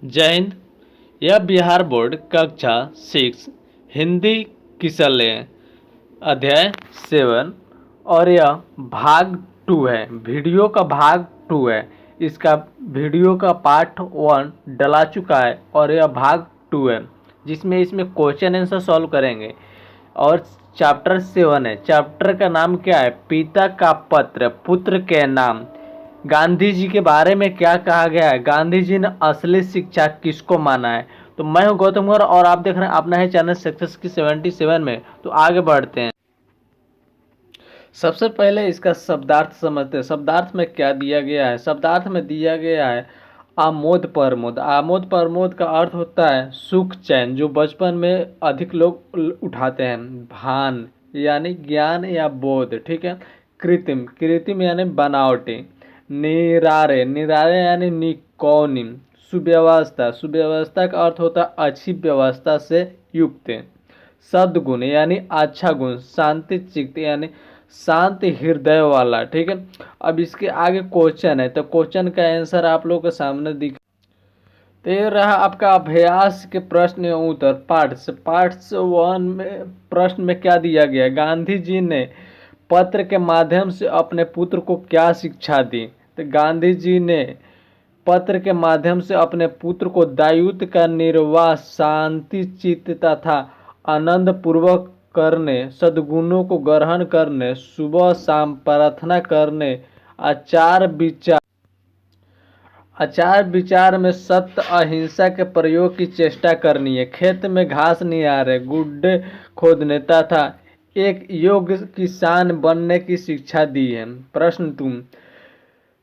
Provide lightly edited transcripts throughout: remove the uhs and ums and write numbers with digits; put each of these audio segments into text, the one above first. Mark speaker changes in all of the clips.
Speaker 1: जय हिंद। यह बिहार बोर्ड कक्षा 6 हिंदी किसलें अध्याय 7 और यह भाग 2 है। वीडियो का भाग 2 है। इसका वीडियो का पार्ट 1 डला चुका है और यह भाग 2 है जिसमें इसमें क्वेश्चन आंसर सॉल्व करेंगे। और चैप्टर 7 है। चैप्टर का नाम क्या है? पिता का पत्र, पुत्र के नाम। गांधी जी के बारे में क्या कहा गया है? गांधी जी ने असली शिक्षा किसको माना है? तो मैं हूं गौतम गौर और आप देख रहे हैं अपना है चैनल सक्सेस की 77 में। तो आगे बढ़ते हैं। सबसे पहले इसका शब्दार्थ समझते हैं। शब्दार्थ में क्या दिया गया है? शब्दार्थ में दिया गया है आमोद प्रमोद। आमोद प्रमोद का अर्थ होता है सुख चैन, जो बचपन में अधिक लोग उठाते हैं। भान यानी ज्ञान या बोध, ठीक है। कृत्रिम, कृत्रिम यानी बनावटी। निरारे, निरारे यानी निकौनी। सुव्यवस्था, सुव्यवस्था का अर्थ होता है अच्छी व्यवस्था से युक्त। सद्गुण यानी अच्छा गुण। शांति चित्त यानी शांत हृदय वाला, ठीक है। अब इसके आगे क्वेश्चन है, तो क्वेश्चन का आंसर आप लोगों के सामने दिख। तो ये रहा आपका अभ्यास के प्रश्न एवं उत्तर पार्ट्स 1 में। प्रश्न में क्या दिया गया? गांधी जी ने पत्र के माध्यम से अपने पुत्र को क्या शिक्षा दी? तो गांधी जी ने पत्र के माध्यम से अपने पुत्र को दायित्व का निर्वाह शांति चित्त तथा आनंद पूर्वक करने, सद्गुणों को ग्रहण करने, सुबह शाम प्रार्थना करने, आचार विचार में सत्य अहिंसा के प्रयोग की चेष्टा करनी है, खेत में घास नहीं आ रहे, गुड्डे खोदने तथा एक योग्य किसान बनने की शिक्षा दी है। प्रश्न तुम,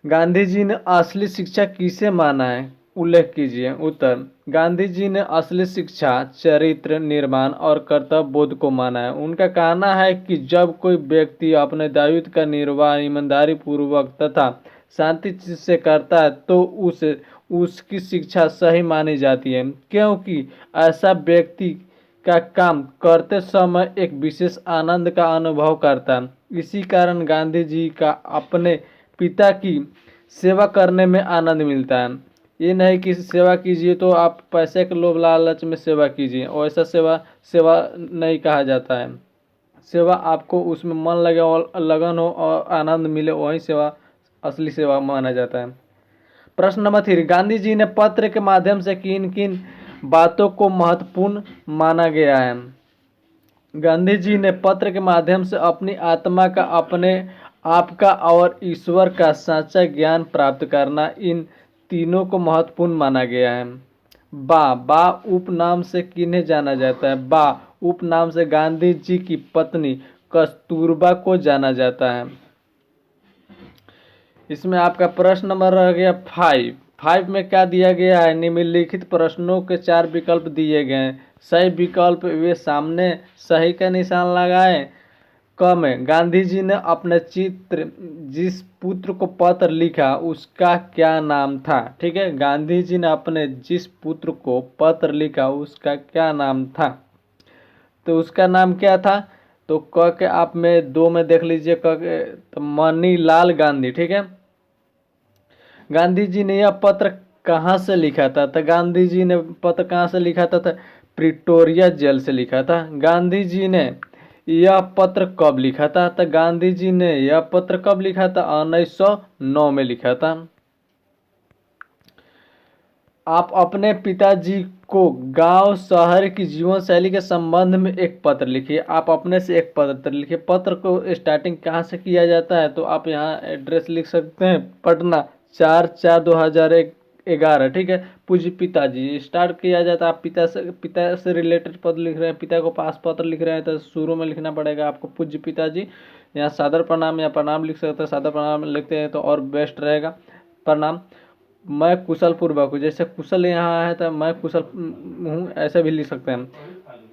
Speaker 1: गांधी जी ने असली शिक्षा किसे माना है? उल्लेख कीजिए। उत्तर, गांधी जी ने असली शिक्षा चरित्र निर्माण और कर्तव्य बोध को माना है। उनका कहना है कि जब कोई व्यक्ति अपने दायित्व का निर्वाह ईमानदारी पूर्वक तथा शांति से करता है तो उसकी शिक्षा सही मानी जाती है, क्योंकि ऐसा व्यक्ति का काम करते समय एक विशेष आनंद का अनुभव करता है। इसी कारण गांधी जी का अपने पिता की सेवा करने में आनंद मिलता है। ये नहीं कि सेवा कीजिए तो आप पैसे के लोभ लालच में सेवा कीजिए, और ऐसा सेवा सेवा नहीं कहा जाता है। सेवा आपको उसमें मन लगे और लगन हो और आनंद मिले, वही सेवा असली सेवा माना जाता है। प्रश्न नंबर 3, गांधी जी ने पत्र के माध्यम से किन किन बातों को महत्वपूर्ण माना गया है? गांधी जी ने पत्र के माध्यम से अपनी आत्मा का, अपने आप का और ईश्वर का सच्चा ज्ञान प्राप्त करना, इन तीनों को महत्वपूर्ण माना गया है। बा उपनाम से किन्हें जाना जाता है? बा उपनाम से गांधी जी की पत्नी कस्तूरबा को जाना जाता है। इसमें आपका प्रश्न नंबर रह गया 5 में क्या दिया गया है? निम्नलिखित प्रश्नों के 4 विकल्प दिए गए हैं। सही विकल्प वे सामने सही का निशान लगाएं। क में, गांधी जी ने अपने चित्र जिस पुत्र को पत्र लिखा उसका क्या नाम था? ठीक है, गांधी जी ने अपने जिस पुत्र को पत्र लिखा उसका क्या नाम था? तो उसका नाम क्या था? तो क के आप में 2 में देख लीजिए, क के तो मनीलाल गांधी, ठीक है। गांधी जी ने यह पत्र कहाँ से लिखा था? तो गांधी जी ने पत्र कहाँ से लिखा था? तो प्रिटोरिया जेल से लिखा था। गांधी जी ने यह पत्र कब लिखा था? तो गांधी जी ने यह पत्र कब लिखा था? 1909 में लिखा था। आप अपने पिताजी को गांव शहर की जीवन शैली के संबंध में एक पत्र लिखिए। आप अपने से एक पत्र लिखिए। पत्र को स्टार्टिंग कहाँ से किया जाता है? तो आप यहाँ एड्रेस लिख सकते हैं, पटना 4/4/2011, ठीक है। पूज्य पिताजी स्टार्ट किया जाता है। आप पिता से रिलेटेड पत्र लिख रहे हैं, पिता को पास पत्र लिख रहे हैं, तो शुरू में लिखना पड़ेगा आपको पूज्य पिताजी। यहाँ सादर प्रणाम या प्रणाम लिख सकते हैं। सादर प्रणाम लिखते हैं तो और बेस्ट रहेगा। प्रणाम, मैं कुशल पूर्वक हूँ। जैसे कुशल यहाँ है तो मैं कुशल हूँ, ऐसे भी लिख सकते हैं।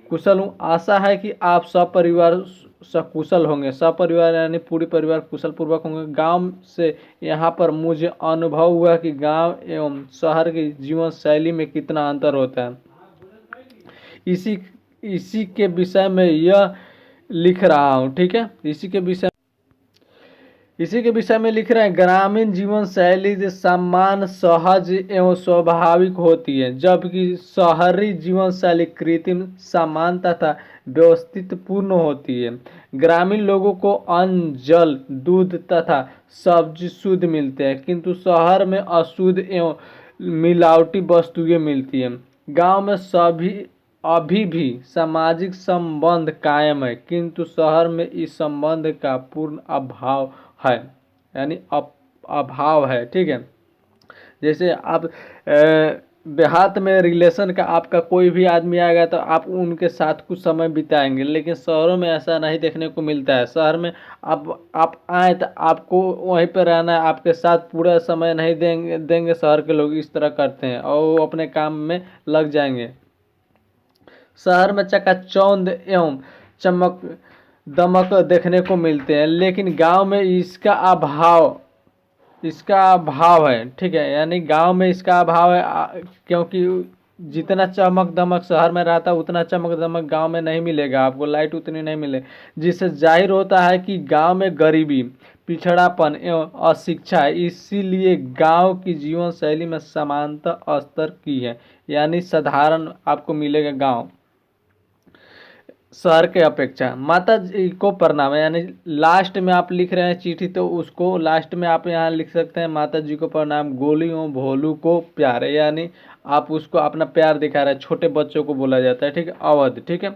Speaker 1: कुशल हूँ, आशा है कि आप सपरिवार सकुशल होंगे। सपरिवार यानी पूरी परिवार कुशल पूर्वक होंगे। गांव से यहाँ पर मुझे अनुभव हुआ कि गांव एवं शहर की जीवन शैली में कितना अंतर होता है। इसी इसी के विषय में यह लिख रहा हूँ, ठीक है। इसी के विषय इसी के विषय में लिख रहे हैं, ग्रामीण जीवन शैली जो सामान्य, सहज एवं स्वाभाविक होती है, जबकि शहरी जीवन शैली कृत्रिम, सामान्य तथा व्यवस्थित पूर्ण होती है। ग्रामीण लोगों को अन्न, जल, दूध तथा सब्जी शुद्ध मिलते हैं, किंतु शहर में अशुद्ध एवं मिलावटी वस्तुएं मिलती हैं। गांव में सभी अभी भी सामाजिक संबंध कायम है, किंतु शहर में इस संबंध का पूर्ण अभाव है, यानी अभाव है। ठीक है, जैसे आप देहात में रिलेशन का आपका कोई भी आदमी आएगा तो आप उनके साथ कुछ समय बिताएंगे, लेकिन शहरों में ऐसा नहीं देखने को मिलता है। शहर में आप आए तो आपको वहीं पर रहना है, आपके साथ पूरा समय नहीं देंगे शहर के लोग इस तरह करते हैं और वो अपने काम में लग जाएंगे। शहर में चकाचौंध एवं चमक दमक देखने को मिलते हैं, लेकिन गांव में इसका अभाव है। ठीक है, यानी गांव में इसका अभाव है, क्योंकि जितना चमक दमक शहर में रहता है उतना चमक दमक गांव में नहीं मिलेगा, आपको लाइट उतनी नहीं मिले, जिससे जाहिर होता है कि गांव में गरीबी, पिछड़ापन एवं अशिक्षा है। इसीलिए गांव की जीवन शैली में समानता स्तर की है, यानी साधारण आपको मिलेगा गांव शहर के अपेक्षा। माता जी को प्रणाम, यानी लास्ट में आप लिख रहे हैं चिट्ठी तो उसको लास्ट में आप यहाँ लिख सकते हैं, माता जी को प्रणाम, गोलियों भोलू को प्यार, यानी आप उसको अपना प्यार दिखा रहे हैं। छोटे बच्चों को बोला जाता है। ठीक है, अवध। ठीक है,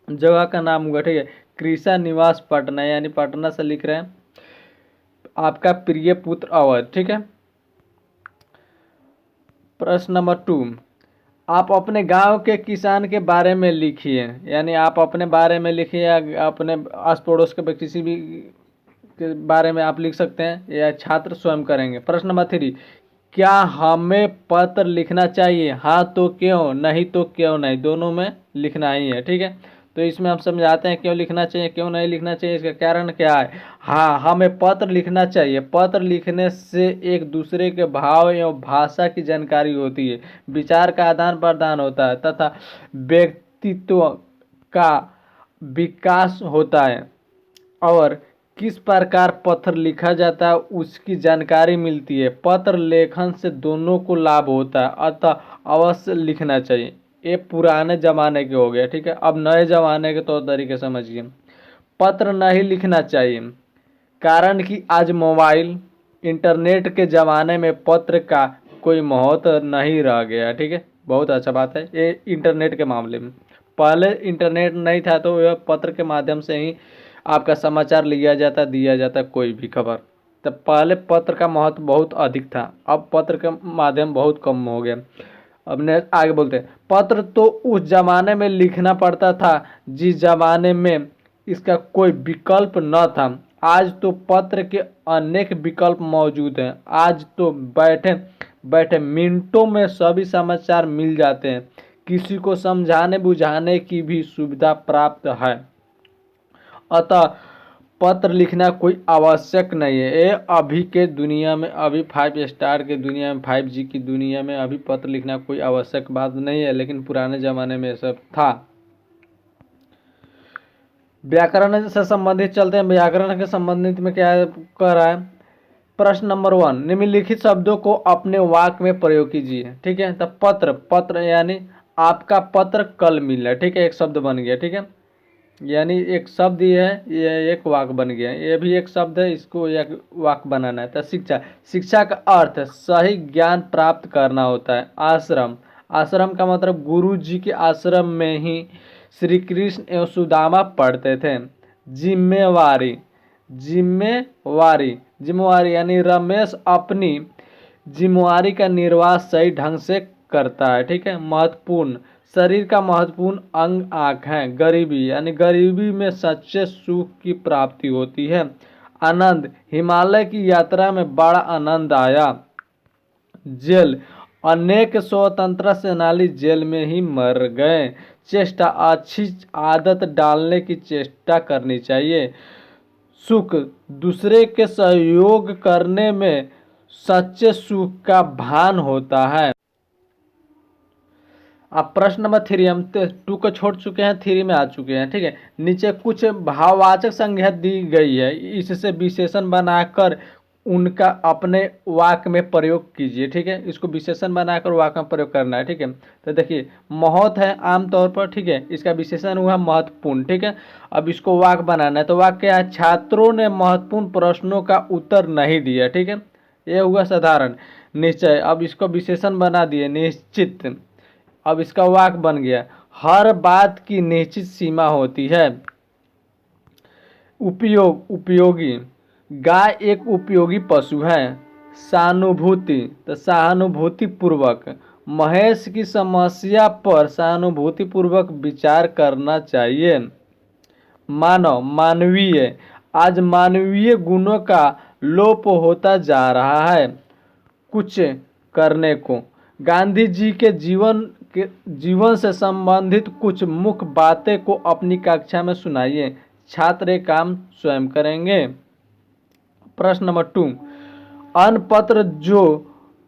Speaker 1: जगह का नाम हुआ। ठीक है, कृषा निवास पटना, यानी पटना से लिख रहे हैं, आपका प्रिय पुत्र अवध। ठीक है, प्रश्न नंबर 2, आप अपने गांव के किसान के बारे में लिखिए, यानी आप अपने बारे में लिखिए या अपने आस पड़ोस के किसी भी के बारे में आप लिख सकते हैं, या छात्र स्वयं करेंगे। प्रश्न नंबर 3, क्या हमें पत्र लिखना चाहिए? हाँ तो क्यों, नहीं तो क्यों नहीं, दोनों में लिखना ही है। ठीक है, तो इसमें हम समझाते हैं क्यों लिखना चाहिए, क्यों नहीं लिखना चाहिए, इसका कारण क्या है। हाँ, हमें पत्र लिखना चाहिए। पत्र लिखने से एक दूसरे के भाव एवं भाषा की जानकारी होती है, विचार का आदान प्रदान होता है तथा व्यक्तित्व का विकास होता है, और किस प्रकार पत्र लिखा जाता है उसकी जानकारी मिलती है। पत्र लेखन से दोनों को लाभ होता है, अतः अवश्य लिखना चाहिए। ये पुराने ज़माने के हो गए। ठीक है, अब नए ज़माने के तौर तरीके समझिए। पत्र नहीं लिखना चाहिए, कारण कि आज मोबाइल इंटरनेट के ज़माने में पत्र का कोई महत्व नहीं रह गया। ठीक है, बहुत अच्छा बात है ये इंटरनेट के मामले में। पहले इंटरनेट नहीं था तो यह पत्र के माध्यम से ही आपका समाचार लिया जाता, दिया जाता कोई भी खबर। तब पहले पत्र का महत्व बहुत अधिक था, अब पत्र का माध्यम बहुत कम हो गया। अब ने आगे बोलते हैं, पत्र तो उस जमाने में लिखना पड़ता था जिस जमाने में इसका कोई विकल्प न था। आज तो पत्र के अनेक विकल्प मौजूद हैं। आज तो बैठे बैठे मिनटों में सभी समाचार मिल जाते हैं। किसी को समझाने बुझाने की भी सुविधा प्राप्त है, अतः पत्र लिखना कोई आवश्यक नहीं है। ये अभी के दुनिया में, अभी 5 स्टार के दुनिया में, 5G की दुनिया में अभी पत्र लिखना कोई आवश्यक बात नहीं है, लेकिन पुराने ज़माने में सब था। व्याकरण से संबंधित चलते हैं। व्याकरण के संबंधित में क्या कह रहा है। प्रश्न नंबर 1, निम्नलिखित शब्दों को अपने वाक्य में प्रयोग कीजिए। ठीक है, तो पत्र यानी आपका पत्र कल मिला। ठीक है, एक शब्द बन गया। ठीक है, यानी एक शब्द ये है, ये एक वाक्य बन गया। ये भी एक शब्द है, इसको एक वाक्य बनाना है। तो शिक्षा का अर्थ सही ज्ञान प्राप्त करना होता है। आश्रम का मतलब गुरु जी के आश्रम में ही श्री कृष्ण एवं सुदामा पढ़ते थे। जिम्मेवारी यानी रमेश अपनी जिम्मेवारी का निर्वाह सही ढंग से करता है। ठीक है, महत्वपूर्ण, शरीर का महत्वपूर्ण अंग आँख है। गरीबी यानी गरीबी में सच्चे सुख की प्राप्ति होती है। आनंद, हिमालय की यात्रा में बड़ा आनंद आया। जेल, अनेक स्वतंत्रता सेनानी जेल में ही मर गए। चेष्टा, अच्छी आदत डालने की चेष्टा करनी चाहिए। सुख, दूसरे के सहयोग करने में सच्चे सुख का भान होता है। अब प्रश्न नंबर 3 हम 2 को छोड़ चुके हैं, 3 में आ चुके हैं। ठीक है, नीचे कुछ भाववाचक संज्ञा दी गई है, इससे विशेषण बनाकर उनका अपने वाक्य में प्रयोग कीजिए। ठीक है, इसको विशेषण बनाकर वाक्य में प्रयोग करना है। ठीक है, तो देखिए महत्व है आमतौर पर। ठीक है, इसका विशेषण हुआ महत्वपूर्ण। ठीक है, अब इसको वाक्य बनाना है, तो वाक्य क्या है, छात्रों ने महत्वपूर्ण प्रश्नों का उत्तर नहीं दिया। ठीक है, ये हुआ साधारण। निश्चय, अब इसको विशेषण बना दिए निश्चित। अब इसका वाक्य बन गया, हर बात की निश्चित सीमा होती है। उपयोग, उपयोगी, गाय एक उपयोगी पशु है। सहानुभूति, तो सहानुभूति पूर्वक, महेश की समस्या पर सहानुभूति पूर्वक विचार करना चाहिए। मानव, मानवीय, आज मानवीय गुणों का लोप होता जा रहा है। कुछ करने को, गांधी जी के जीवन से संबंधित कुछ मुख्य बातें को अपनी कक्षा में सुनाइए। छात्र ये काम स्वयं करेंगे। प्रश्न नंबर 2, अन्य पत्र जो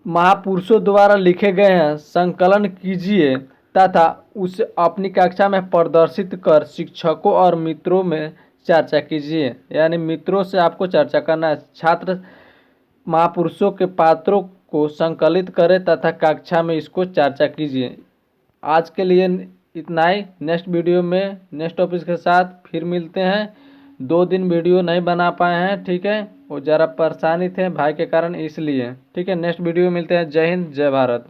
Speaker 1: महापुरुषों द्वारा लिखे गए हैं संकलन कीजिए तथा उसे अपनी कक्षा में प्रदर्शित कर शिक्षकों और मित्रों में चर्चा कीजिए। यानी मित्रों से आपको चर्चा करना है। छात्र महापुरुषों के पात्रों को संकलित करें तथा कक्षा में इसको चर्चा कीजिए। आज के लिए इतना ही। नेक्स्ट वीडियो में नेक्स्ट टॉपिक के साथ फिर मिलते हैं। 2 दिन वीडियो नहीं बना पाए हैं। ठीक है, वो ज़रा परेशानी थे भाई के कारण, इसलिए। ठीक है, नेक्स्ट वीडियो में मिलते हैं। जय हिंद, जय भारत।